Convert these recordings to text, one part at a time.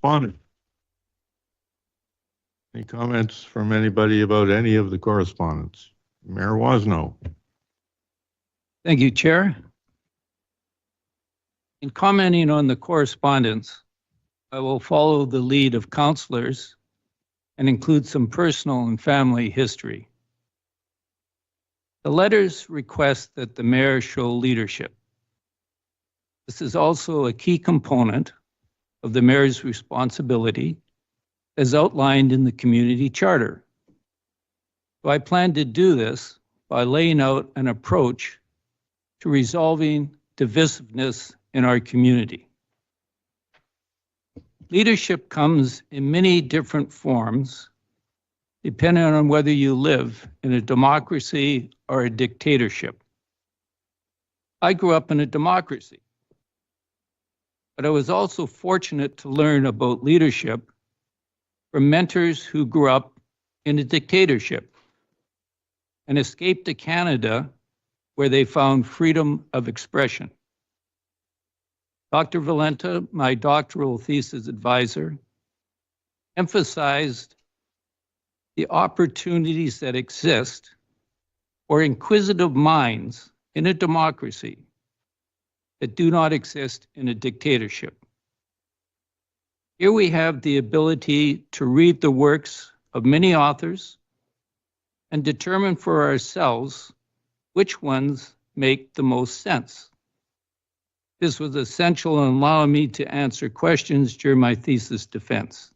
Correspondence. Any comments from anybody about any of the correspondence? Mayor Woznow. Thank you, Chair. In commenting on the correspondence, I will follow the lead of councilors and include some personal and family history. The letters request that the mayor show leadership. This is also a key component of the mayor's responsibility as outlined in the community charter. So I plan to do this by laying out an approach to resolving divisiveness in our community. Leadership comes in many different forms, depending on whether you live in a democracy or a dictatorship. I grew up in a democracy, but I was also fortunate to learn about leadership from mentors who grew up in a dictatorship and escaped to Canada, where they found freedom of expression. Dr. Valenta, my doctoral thesis advisor, emphasized the opportunities that exist for inquisitive minds in a democracy that do not exist in a dictatorship. Here we have the ability to read the works of many authors and determine for ourselves which ones make the most sense. This was essential in allowing me to answer questions during my thesis defense.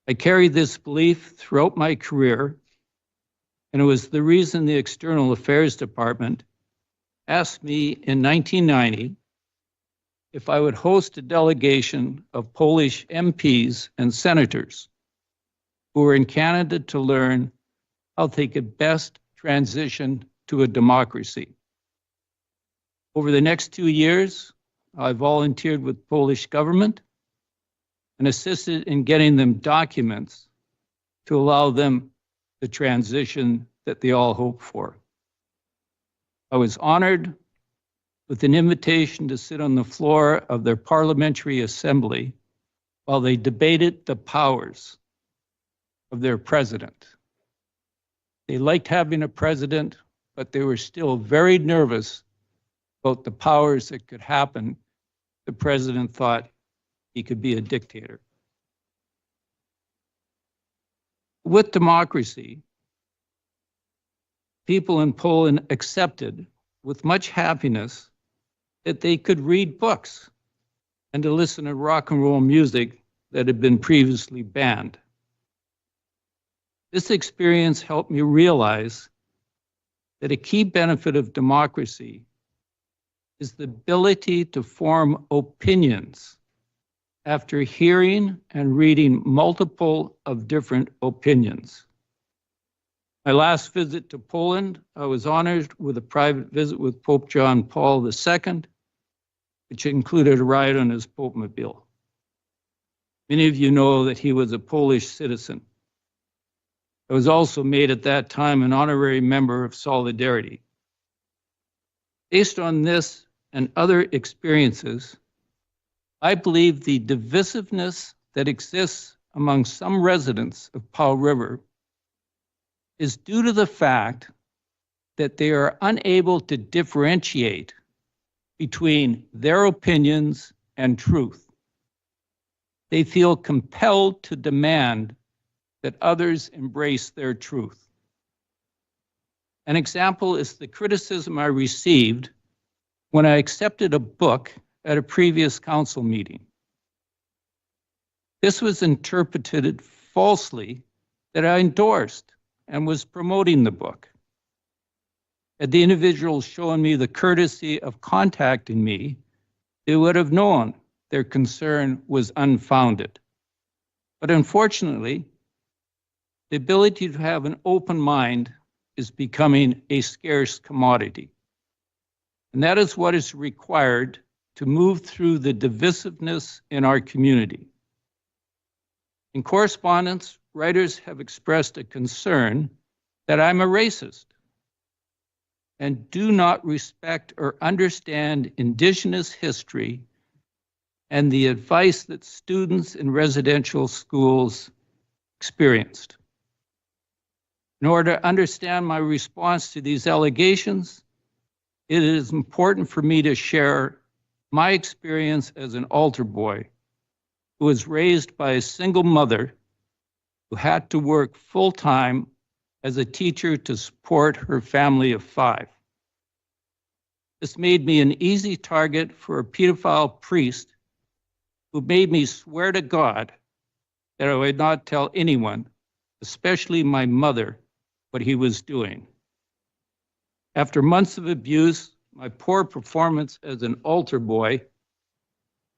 I carried this belief throughout my career, and it was the reason the External Affairs Department asked me in 1990 if I would host a delegation of Polish MPs and senators who were in Canada to learn how they could best transition to a democracy. Over the next 2 years, I volunteered with Polish government and assisted in getting them documents to allow them the transition that they all hope for. I was honored with an invitation to sit on the floor of their parliamentary assembly while they debated the powers of their president. They liked having a president, but they were still very nervous about the powers that could happen. The president thought he could be a dictator. With democracy, people in Poland accepted with much happiness that they could read books and to listen to rock and roll music that had been previously banned. This experience helped me realize that a key benefit of democracy is the ability to form opinions after hearing and reading multiple of different opinions. My last visit to Poland, I was honored with a private visit with Pope John Paul II, which included a ride on his Popemobile. Many of you know that he was a Polish citizen. I was also made at that time an honorary member of Solidarity. Based on this and other experiences, I believe the divisiveness that exists among some residents of Powell River is due to the fact that they are unable to differentiate between their opinions and truth. They feel compelled to demand that others embrace their truth. An example is the criticism I received when I accepted a book at a previous council meeting. This was interpreted falsely that I endorsed and was promoting the book. Had the individual shown me the courtesy of contacting me, they would have known their concern was unfounded. But unfortunately, the ability to have an open mind is becoming a scarce commodity. And that is what is required to move through the divisiveness in our community. In correspondence, writers have expressed a concern that I'm a racist and do not respect or understand Indigenous history and the advice that students in residential schools experienced. In order to understand my response to these allegations, it is important for me to share my experience as an altar boy who was raised by a single mother who had to work full-time as a teacher to support her family of 5. This made me an easy target for a pedophile priest who made me swear to God that I would not tell anyone, especially my mother, what he was doing. After months of abuse, my poor performance as an altar boy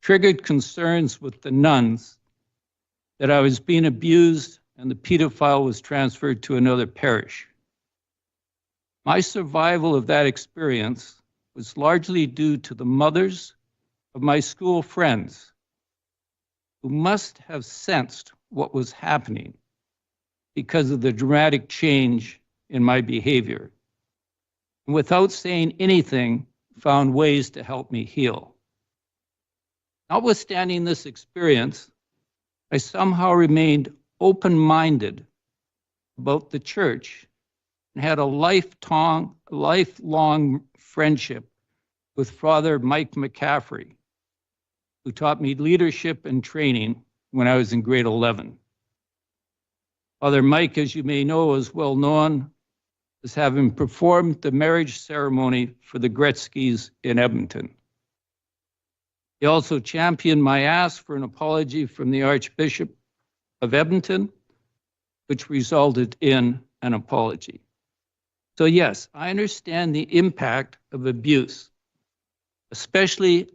triggered concerns with the nuns that I was being abused and the pedophile was transferred to another parish. My survival of that experience was largely due to the mothers of my school friends who must have sensed what was happening because of the dramatic change in my behavior, and without saying anything, found ways to help me heal. Notwithstanding this experience, I somehow remained open-minded about the church and had a lifelong friendship with Father Mike McCaffrey, who taught me leadership and training when I was in grade 11. Father Mike, as you may know, is well known as having performed the marriage ceremony for the Gretzkys in Edmonton. He also championed my ask for an apology from the Archbishop of Edmonton, which resulted in an apology. So yes, I understand the impact of abuse, especially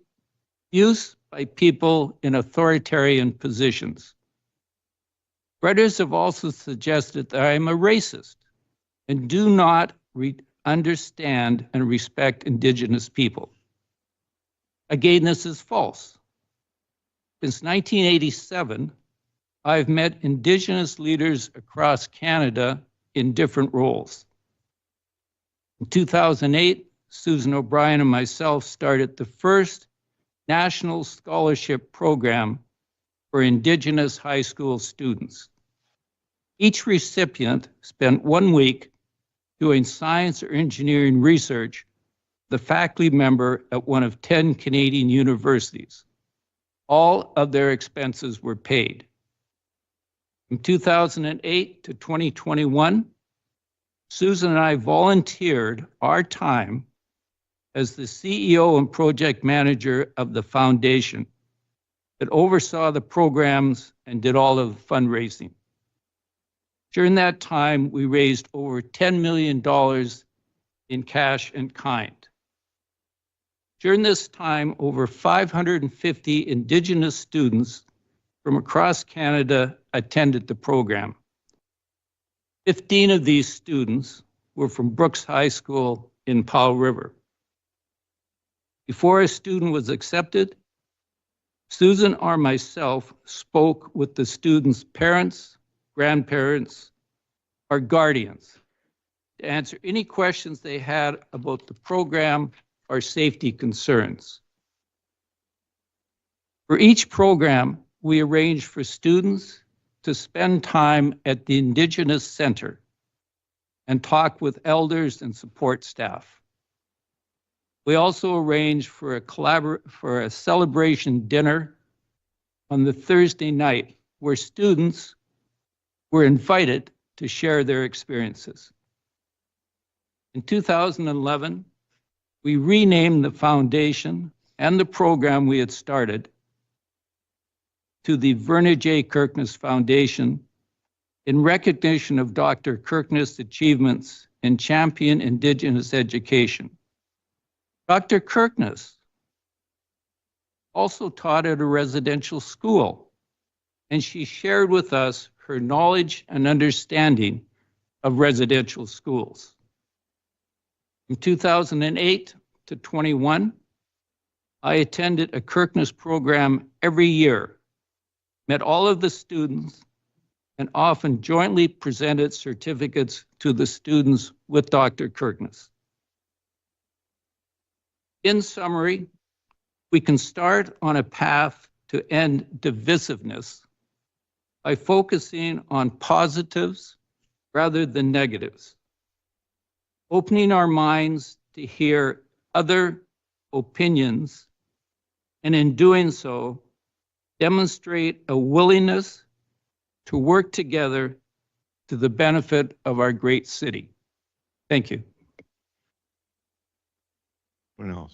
abuse by people in authoritarian positions. Brothers have also suggested that I am a racist and do not understand and respect Indigenous people. Again, this is false. Since 1987, I've met Indigenous leaders across Canada in different roles. In 2008, Susan O'Brien and myself started the first national scholarship program for Indigenous high school students. Each recipient spent 1 week doing science or engineering research, the faculty member at one of 10 Canadian universities. All of their expenses were paid. From 2008 to 2021, Susan and I volunteered our time as the CEO and project manager of the foundation that oversaw the programs and did all of the fundraising. During that time, we raised over $10 million in cash and kind. During this time, over 550 Indigenous students from across Canada attended the program. 15 of these students were from Brooks High School in Powell River. Before a student was accepted, Susan or myself spoke with the students' parents, grandparents, or guardians to answer any questions they had about the program or safety concerns. For each program, we arranged for students to spend time at the Indigenous Center and talk with elders and support staff. We also arranged for a celebration dinner on the Thursday night where students were invited to share their experiences. In 2011, we renamed the foundation and the program we had started to the Verna J. Kirkness Foundation in recognition of Dr. Kirkness' achievements in champion Indigenous education. Dr. Kirkness also taught at a residential school, and she shared with us her knowledge and understanding of residential schools. From 2008 to 21, I attended a Kirkness program every year, met all of the students, and often jointly presented certificates to the students with Dr. Kirkness. In summary, we can start on a path to end divisiveness by focusing on positives rather than negatives, opening our minds to hear other opinions, and in doing so, demonstrate a willingness to work together to the benefit of our great city. Thank you. What else?